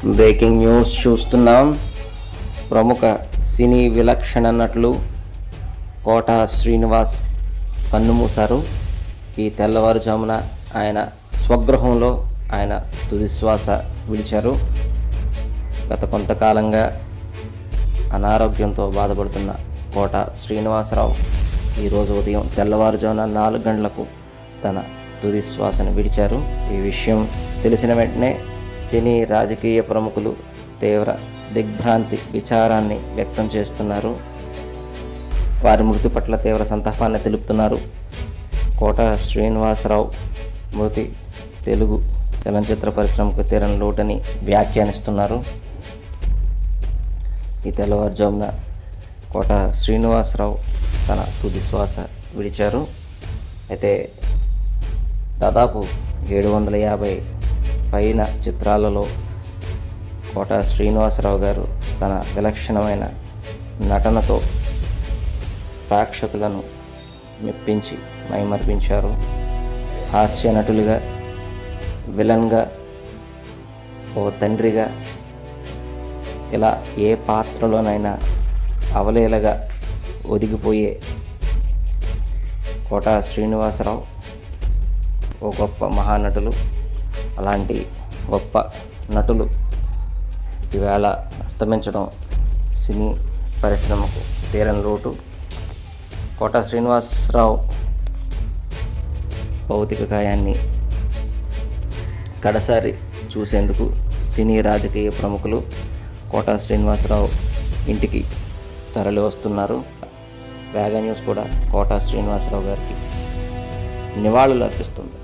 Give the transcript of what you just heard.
Breaking news చూస్తున్నాం. ప్రముఖ సినీ విలక్షణ నటులు కోట శ్రీనివాస్ కన్నుమూశారు. ఈ తెల్లవారుజామున ఆయన స్వగృహంలో ఆయన తుదిశ్వాస విడిచారు. గత కొంతకాలంగా అనారోగ్యంతో బాధపడుతున్న కోట శ్రీనివాసరావు ఈరోజు ఉదయం తెల్లవారుజామున 4 గంటలకు తన తుదిశ్వాసను విడిచారు. ఈ విషయం తెలిసిన వెంటనే సినీ రాజకీయ ప్రముఖులు తీవ్ర దిగ్భ్రాంతి విచారాన్ని వ్యక్తం చేస్తున్నారు. వారి మృతి పట్ల తీవ్ర సంతాపాన్ని తెలుపుతున్నారు. కోట శ్రీనివాసరావు మృతి తెలుగు చలనచిత్ర పరిశ్రమకు తీరని లోటని వ్యాఖ్యానిస్తున్నారు. ఈ తెల్లవారుజామున కోట శ్రీనివాసరావు తన తుది శ్వాస విడిచారు. అయితే దాదాపు 750 పైన చిత్రాలలో కోట శ్రీనివాసరావు గారు తన విలక్షణమైన నటనతో ప్రేక్షకులను మెప్పించి మైమర్పించారు. హాస్య నటులుగా, విలన్గా, ఓ తండ్రిగా, ఇలా ఏ పాత్రలోనైనా అవలీలగా ఒదిగిపోయే కోట శ్రీనివాసరావు ఓ గొప్ప మహానటులు. అలాంటి గొప్ప నటులు ఈవేళ అస్తమించడం సినీ పరిశ్రమకు తీరని లోటు. కోట శ్రీనివాసరావు భౌతిక కాయాన్ని కడసారి చూసేందుకు సినీ రాజకీయ ప్రముఖులు కోట శ్రీనివాసరావు ఇంటికి తరలి వస్తున్నారు. వేగ న్యూస్ కూడా కోట శ్రీనివాసరావు గారికి నివాళులు అర్పిస్తుంది.